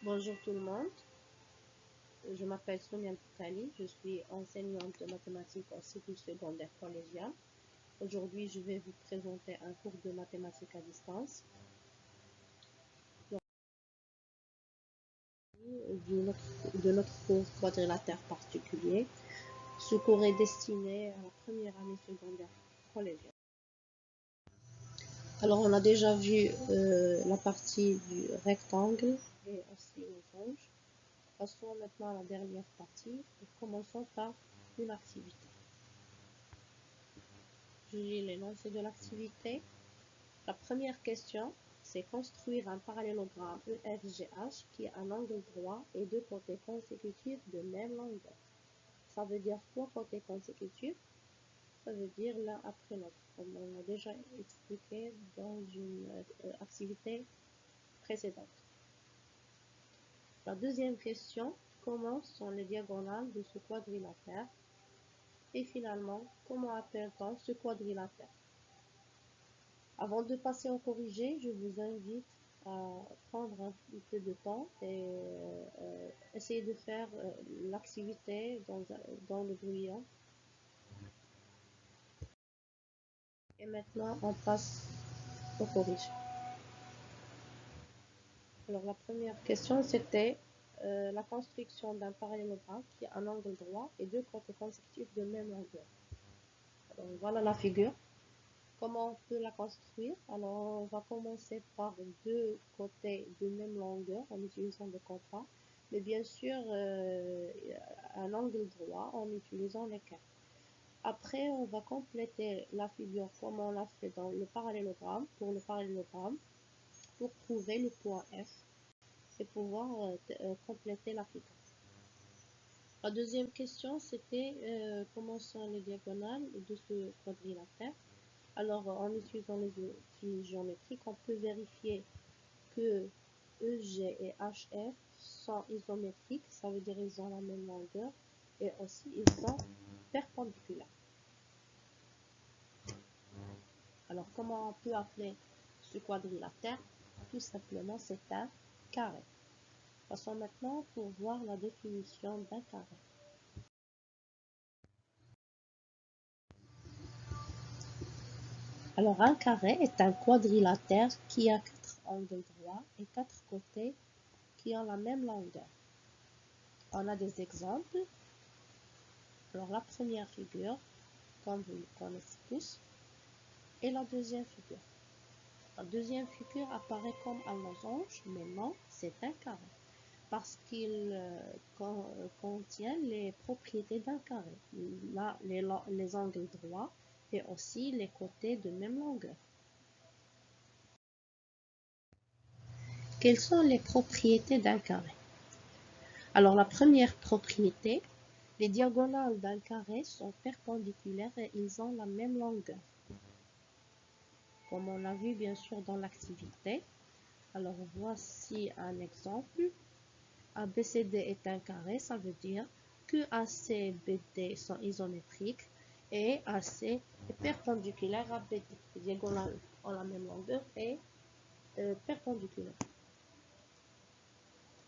Bonjour tout le monde, je m'appelle Sonia Poutali, je suis enseignante de mathématiques au cycle secondaire collégial. Aujourd'hui, je vais vous présenter un cours de mathématiques à distance de notre cours quadrilatère particulier. Ce cours est destiné à la première année secondaire collégiale. Alors, on a déjà vu la partie du rectangle et aussi losange. Passons maintenant à la dernière partie et commençons par une activité. Je lis l'énoncé de l'activité. La première question, c'est construire un parallélogramme EFGH qui a un angle droit et deux côtés consécutifs de même longueur. Ça veut dire quoi côtés consécutifs? Ça veut dire l'un après l'autre, comme on a déjà expliqué dans une activité précédente. La deuxième question, comment sont les diagonales de ce quadrilatère? Et finalement, comment appelle-t-on ce quadrilatère? Avant de passer au corrigé, je vous invite à prendre un peu de temps et essayer de faire l'activité dans le brouillon. Et maintenant, on passe au corrigé. Alors, la première question, c'était la construction d'un parallélogramme qui a un angle droit et deux côtés consécutifs de même longueur. Alors, voilà la figure. Comment on peut la construire? Alors, on va commencer par deux côtés de même longueur en utilisant le compas, mais bien sûr un angle droit en utilisant les carrés. Après, on va compléter la figure comme on l'a fait dans le parallélogramme, pour trouver le point F et pouvoir compléter la figure. La deuxième question, c'était comment sont les diagonales de ce quadrilatère. Alors, en utilisant les outils géométriques, on peut vérifier que EG et HF sont isométriques, ça veut dire qu'ils ont la même longueur, et aussi ils sont perpendiculaires. Alors, comment on peut appeler ce quadrilatère? Tout simplement, c'est un carré. Passons maintenant pour voir la définition d'un carré. Alors, un carré est un quadrilatère qui a 4 angles droits et 4 côtés qui ont la même longueur. On a des exemples. Alors, la première figure, comme vous le connaissez tous, et la deuxième figure. La deuxième figure apparaît comme un losange, mais non, c'est un carré, parce qu'il contient les propriétés d'un carré. Là, les angles droits et aussi les côtés de même longueur. Quelles sont les propriétés d'un carré? Alors, la première propriété, les diagonales d'un carré sont perpendiculaires et ils ont la même longueur. Comme on l'a vu bien sûr dans l'activité. Alors, voici un exemple. ABCD est un carré, ça veut dire que AC et BD sont isométriques et AC est perpendiculaire à BD. Les diagonales ont la même longueur et perpendiculaire.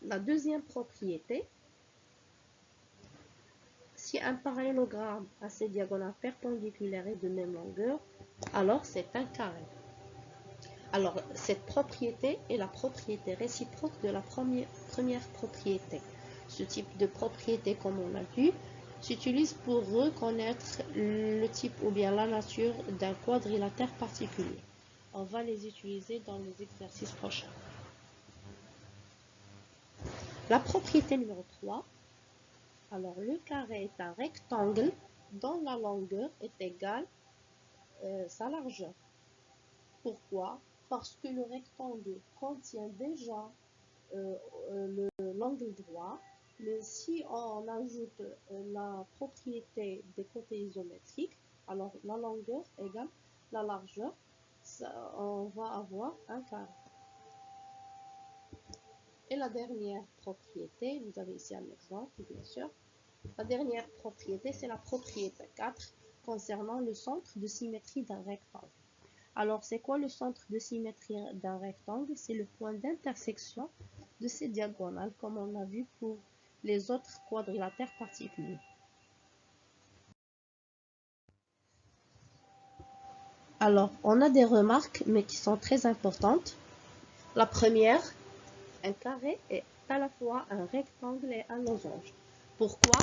La deuxième propriété, si un parallélogramme a ses diagonales perpendiculaires et de même longueur, alors c'est un carré. Alors, cette propriété est la propriété réciproque de la première propriété. Ce type de propriété, comme on l'a vu, s'utilise pour reconnaître le type ou bien la nature d'un quadrilatère particulier. On va les utiliser dans les exercices prochains. La propriété numéro 3. Alors, le carré est un rectangle dont la longueur est égale à sa largeur. Pourquoi? Parce que le rectangle contient déjà l'angle droit, mais si on ajoute la propriété des côtés isométriques, alors la longueur égale la largeur, on va avoir un carré. Et la dernière propriété, vous avez ici un exemple, bien sûr. La dernière propriété, c'est la propriété 4 concernant le centre de symétrie d'un rectangle. Alors, c'est quoi le centre de symétrie d'un rectangle? C'est le point d'intersection de ces diagonales comme on a vu pour les autres quadrilatères particuliers. Alors, on a des remarques, mais qui sont très importantes. La première, un carré est à la fois un rectangle et un losange. Pourquoi?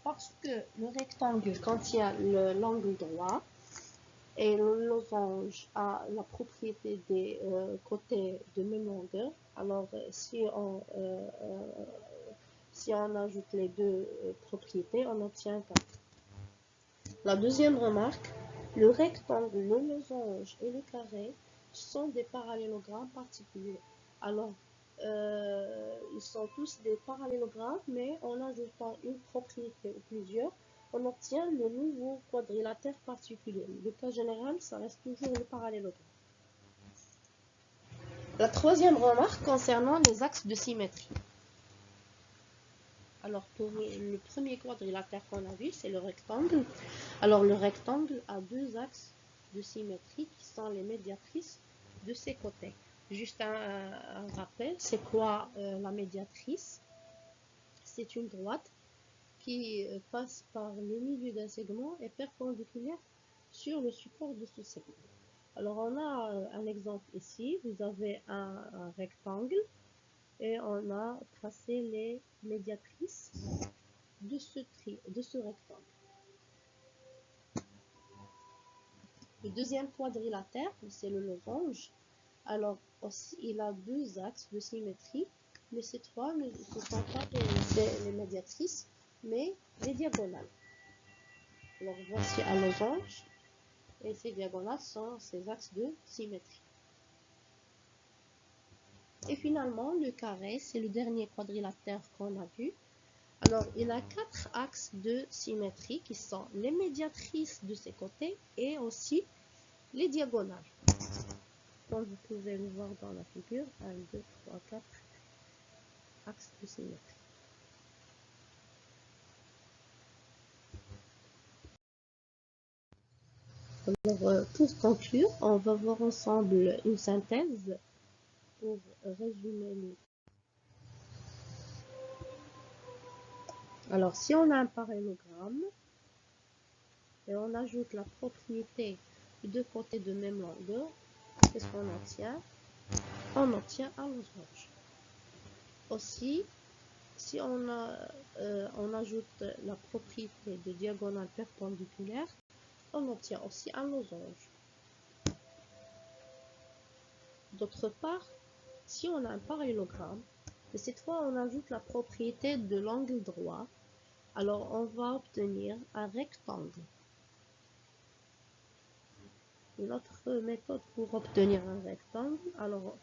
Parce que le rectangle contient l'angle droit et le losange a la propriété des côtés de même longueur. Alors, si on ajoute les deux propriétés, on obtient un carré. La deuxième remarque, le rectangle, le losange et le carré sont des parallélogrammes particuliers. Alors, ils sont tous des parallélogrammes, mais en ajoutant une propriété ou plusieurs, on obtient le nouveau quadrilatère particulier. Le cas général, ça reste toujours le parallélogramme. La troisième remarque concernant les axes de symétrie. Alors, pour le premier quadrilatère qu'on a vu, c'est le rectangle. Alors, le rectangle a deux axes de symétrie qui sont les médiatrices de ses côtés. Juste un rappel, c'est quoi la médiatrice? C'est une droite qui passe par le milieu d'un segment et perpendiculaire sur le support de ce segment. Alors, on a un exemple ici. Vous avez un rectangle et on a tracé les médiatrices de ce rectangle. Le deuxième quadrilatère, c'est le losange. Alors, il a deux axes de symétrie, mais cette fois, ce ne sont pas les médiatrices, mais les diagonales. Alors, voici un losange, et ces diagonales sont ces axes de symétrie. Et finalement, le carré, c'est le dernier quadrilatère qu'on a vu. Alors, il a quatre axes de symétrie qui sont les médiatrices de ses côtés et aussi les diagonales. Comme vous pouvez le voir dans la figure, 1, 2, 3, 4 axes de symétrie. Alors, pour conclure, on va voir ensemble une synthèse pour résumer le. Alors, si on a un parallélogramme et on ajoute la propriété de deux côtés de même longueur, qu'est-ce qu'on obtient? On obtient un losange. Aussi, si on ajoute la propriété de diagonale perpendiculaire, on obtient aussi un losange. D'autre part, si on a un parallélogramme, et cette fois on ajoute la propriété de l'angle droit, alors on va obtenir un rectangle. Une autre méthode pour obtenir un rectangle, alors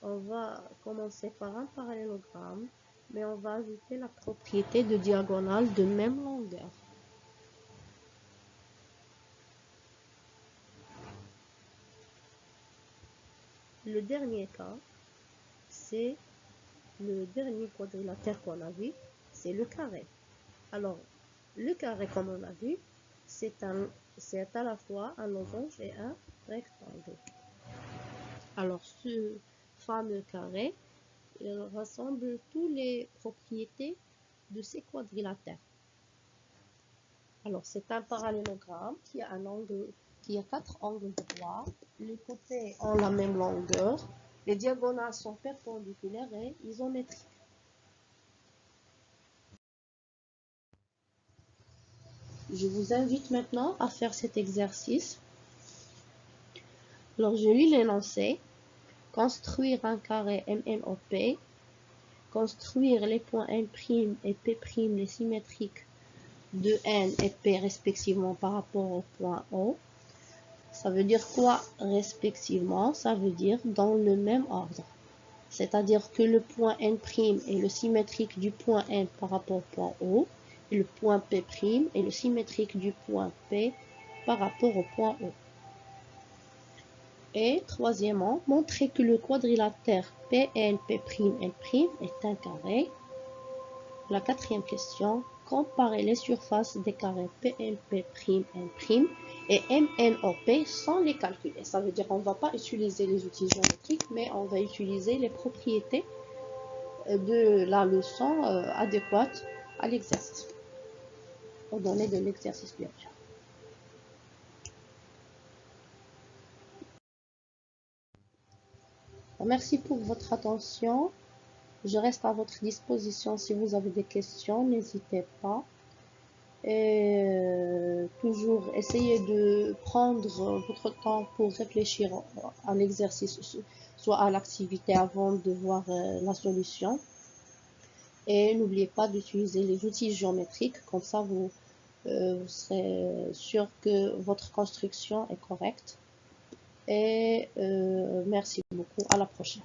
on va commencer par un parallélogramme, mais on va ajouter la propriété de diagonale de même longueur. Le dernier cas, c'est le dernier quadrilatère qu'on a vu, c'est le carré. Alors, le carré, comme on a vu, c'est à la fois un losange et un rectangle. Alors, ce fameux carré, il rassemble toutes les propriétés de ces quadrilatères. Alors, c'est un parallélogramme qui a quatre angles droits. Les côtés ont la même longueur. Les diagonales sont perpendiculaires et isométriques. Je vous invite maintenant à faire cet exercice. Alors, je lis l'énoncé. Construire un carré MNOP. Construire les points M' et P', les symétriques de N et P respectivement par rapport au point O. Ça veut dire quoi respectivement? Ça veut dire dans le même ordre. C'est-à-dire que le point N' est le symétrique du point N par rapport au point O, et le point P' est le symétrique du point P par rapport au point O. Et troisièmement, montrer que le quadrilatère PNP'N' est un carré. La quatrième question, comparer les surfaces des carrés PNP'N' et MNOP sans les calculer. Ça veut dire qu'on ne va pas utiliser les outils géométriques, mais on va utiliser les propriétés de la leçon adéquate à l'exercice, aux données de l'exercice bien sûr. Merci pour votre attention. Je reste à votre disposition si vous avez des questions, n'hésitez pas. Et toujours essayez de prendre votre temps pour réfléchir à l'exercice, soit à l'activité avant de voir la solution. Et n'oubliez pas d'utiliser les outils géométriques, comme ça vous serez sûr que votre construction est correcte. Et merci beaucoup, à la prochaine.